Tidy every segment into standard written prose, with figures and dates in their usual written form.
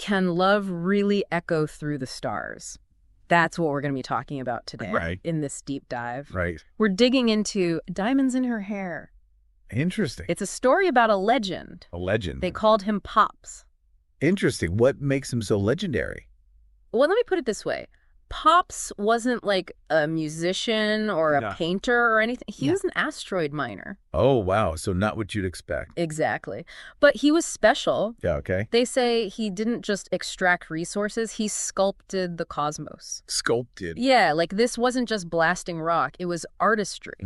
Can love really echo through the stars? That's what we're going to be talking about today in this deep dive. Right. We're digging into diamonds in her hair. Interesting. It's a story about a legend. A legend. They called him Pops. Interesting. What makes him so legendary? Well, let me put it this way. Pops wasn't like a musician or a painter or anything. He was an asteroid miner. Oh, wow. So not what you'd expect. Exactly. But he was special. Yeah, okay. They say he didn't just extract resources, he sculpted the cosmos. Sculpted? Yeah, like this wasn't just blasting rock, it was artistry.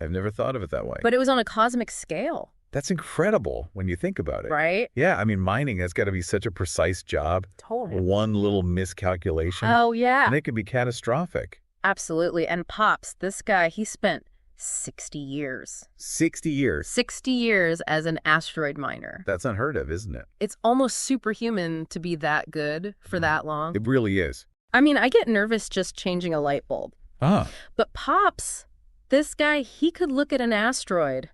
I've never thought of it that way. But it was on a cosmic scale. That's incredible when you think about it. Right? Yeah, I mean, mining has got to be such a precise job. Totally. One little miscalculation. Oh, yeah. And it could be catastrophic. Absolutely. And Pops, this guy, he spent 60 years. 60 years? 60 years as an asteroid miner. That's unheard of, isn't it? It's almost superhuman to be that good for that long. It really is. I mean, I get nervous just changing a light bulb. Ah. But Pops, this guy, he could look at an asteroid.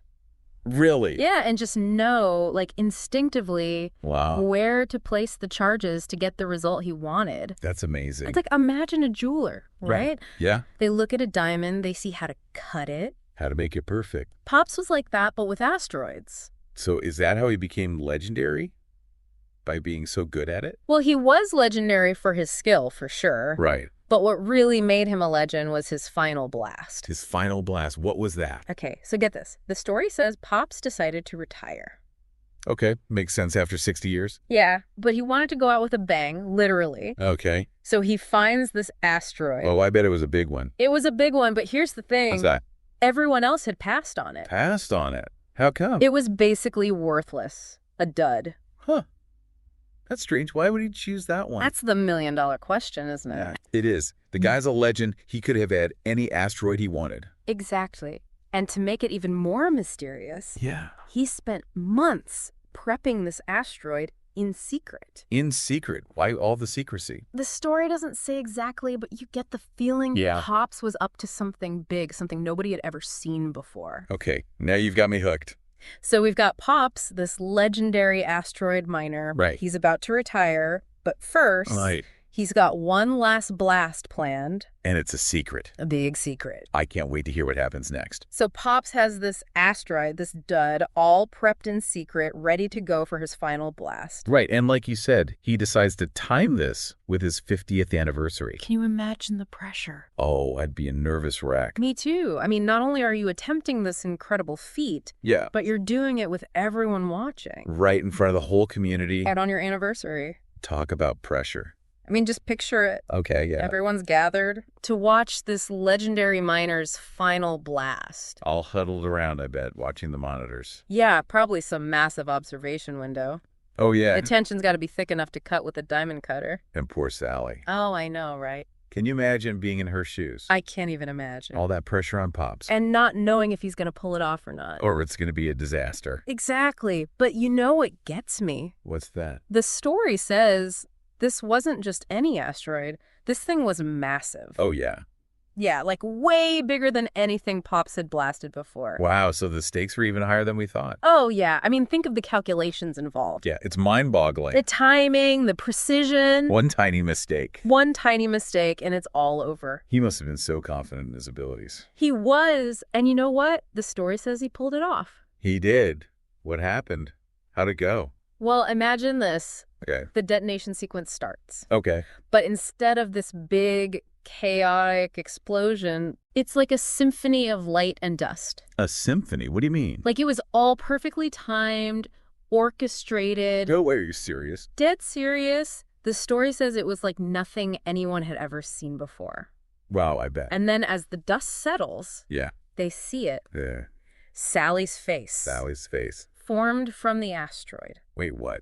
Really? Yeah, and just know, like, instinctively where to place the charges to get the result he wanted. That's amazing. It's like, imagine a jeweler, right? Yeah. They look at a diamond, they see how to cut it. How to make it perfect. Pops was like that, but with asteroids. So is that how he became legendary? By being so good at it? Well, he was legendary for his skill, for sure. Right. But what really made him a legend was his final blast. His final blast. What was that? Okay, so get this. The story says Pops decided to retire. Okay, makes sense after 60 years. Yeah, but he wanted to go out with a bang, literally. Okay. So he finds this asteroid. Oh, I bet it was a big one. It was a big one, but here's the thing. What's that? Everyone else had passed on it. Passed on it? How come? It was basically worthless. A dud. Huh. That's strange. Why would he choose that one? That's the million-dollar question, isn't it? Yeah, it is. The guy's a legend. He could have had any asteroid he wanted. Exactly. And to make it even more mysterious, he spent months prepping this asteroid in secret. In secret? Why all the secrecy? The story doesn't say exactly, but you get the feeling Pops was up to something big, something nobody had ever seen before. Okay, now you've got me hooked. So we've got Pops, this legendary asteroid miner. Right. He's about to retire, but first, he's got one last blast planned. And it's a secret. A big secret. I can't wait to hear what happens next. So Pops has this asteroid, this dud, all prepped in secret, ready to go for his final blast. Right, and like you said, he decides to time this with his 50th anniversary. Can you imagine the pressure? Oh, I'd be a nervous wreck. Me too. I mean, not only are you attempting this incredible feat, but you're doing it with everyone watching. Right in front of the whole community. And on your anniversary. Talk about pressure. I mean, just picture it. Okay, yeah. Everyone's gathered to watch this legendary miner's final blast. All huddled around, I bet, watching the monitors. Yeah, probably some massive observation window. Oh, yeah. The tension's got to be thick enough to cut with a diamond cutter. And poor Sally. Oh, I know, right? Can you imagine being in her shoes? I can't even imagine. All that pressure on Pops. And not knowing if he's going to pull it off or not. Or it's going to be a disaster. Exactly. But you know what gets me? What's that? The story says this wasn't just any asteroid. This thing was massive. Oh, yeah. Yeah, like way bigger than anything Pops had blasted before. Wow, so the stakes were even higher than we thought. Oh, yeah. I mean, think of the calculations involved. Yeah, it's mind-boggling. The timing, the precision. One tiny mistake. One tiny mistake, and it's all over. He must have been so confident in his abilities. He was, and you know what? The story says he pulled it off. He did. What happened? How'd it go? Well, imagine this. Okay. The detonation sequence starts. Okay. But instead of this big, chaotic explosion, it's like a symphony of light and dust. A symphony? What do you mean? Like it was all perfectly timed, orchestrated. No way, are you serious? Dead serious. The story says it was like nothing anyone had ever seen before. Wow, I bet. And then as the dust settles, they see it. Yeah. Sally's face. Sally's face. Formed from the asteroid. Wait, what?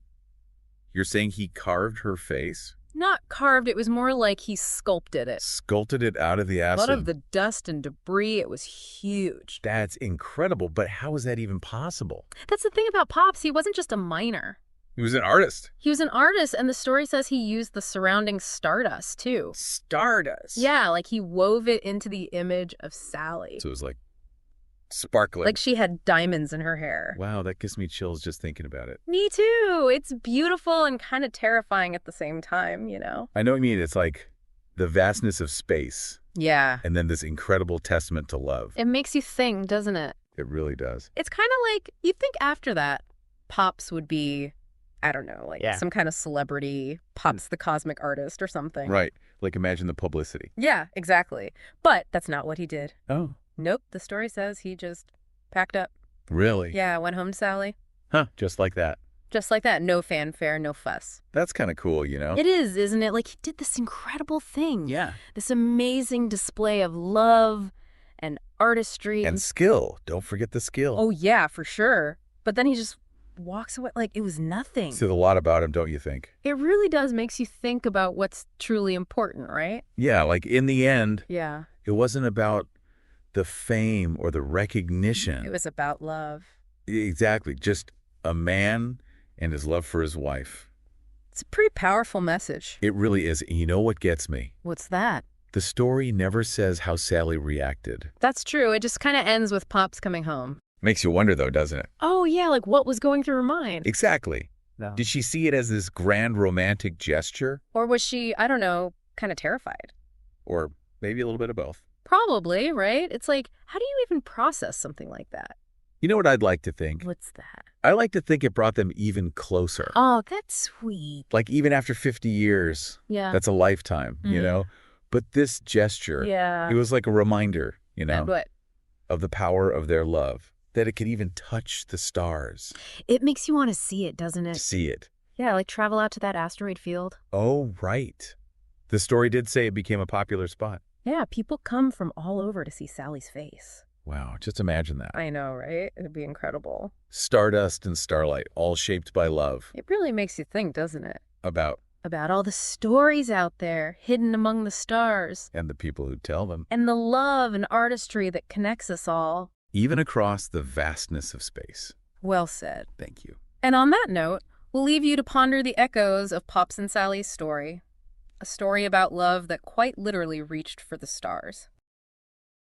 You're saying he carved her face? Not carved, it was more like he sculpted it. Sculpted it out of the acid? Out of the dust and debris, it was huge. That's incredible, but how is that even possible? That's the thing about Pops, he wasn't just a miner. He was an artist. He was an artist, and the story says he used the surrounding stardust, too. Stardust? Yeah, like he wove it into the image of Sally. So it was like Sparkling. Like she had diamonds in her hair. Wow, that gives me chills just thinking about it. Me too. It's beautiful and kind of terrifying at the same time, you know? I know what you mean. It's like the vastness of space. Yeah. And then this incredible testament to love. It makes you think, doesn't it? It really does. It's kind of like, you'd think after that, Pops would be, I don't know, like some kind of celebrity, Pops the cosmic artist or something. Right. Like imagine the publicity. Yeah, exactly. But that's not what he did. Oh. Nope. The story says he just packed up. Really? Yeah, went home to Sally. Huh. Just like that. Just like that. No fanfare, no fuss. That's kind of cool, you know? It is, isn't it? Like he did this incredible thing. Yeah. This amazing display of love and artistry. And skill. Don't forget the skill. Oh, yeah, for sure. But then he just walks away like it was nothing. Says a lot about him, don't you think? It really does. Makes you think about what's truly important, right? Yeah, like in the end, Yeah. it wasn't about the fame or the recognition. It was about love. Exactly. Just a man and his love for his wife. It's a pretty powerful message. It really is. And you know what gets me? What's that? The story never says how Sally reacted. That's true. It just kind of ends with Pops coming home. Makes you wonder, though, doesn't it? Oh, yeah, like what was going through her mind? Exactly. No. Did she see it as this grand romantic gesture? Or was she, I don't know, kind of terrified? Or maybe a little bit of both? Probably, right? It's like, how do you even process something like that? You know what I'd like to think? What's that? I like to think it brought them even closer. Oh, that's sweet. Like even after 50 years, Yeah. that's a lifetime, you know? But this gesture, Yeah. it was like a reminder, you know, What? of the power of their love, that it could even touch the stars. It makes you want to see it, doesn't it? See it. Yeah, like travel out to that asteroid field. Oh, right. The story did say it became a popular spot. Yeah, people come from all over to see Sally's face. Wow, just imagine that. I know, right? It'd be incredible. Stardust and starlight, all shaped by love. It really makes you think, doesn't it? About. About all the stories out there, hidden among the stars. And the people who tell them. And the love and artistry that connects us all. Even across the vastness of space. Well said. Thank you. And on that note, we'll leave you to ponder the echoes of Pops and Sally's story. A story about love that quite literally reached for the stars.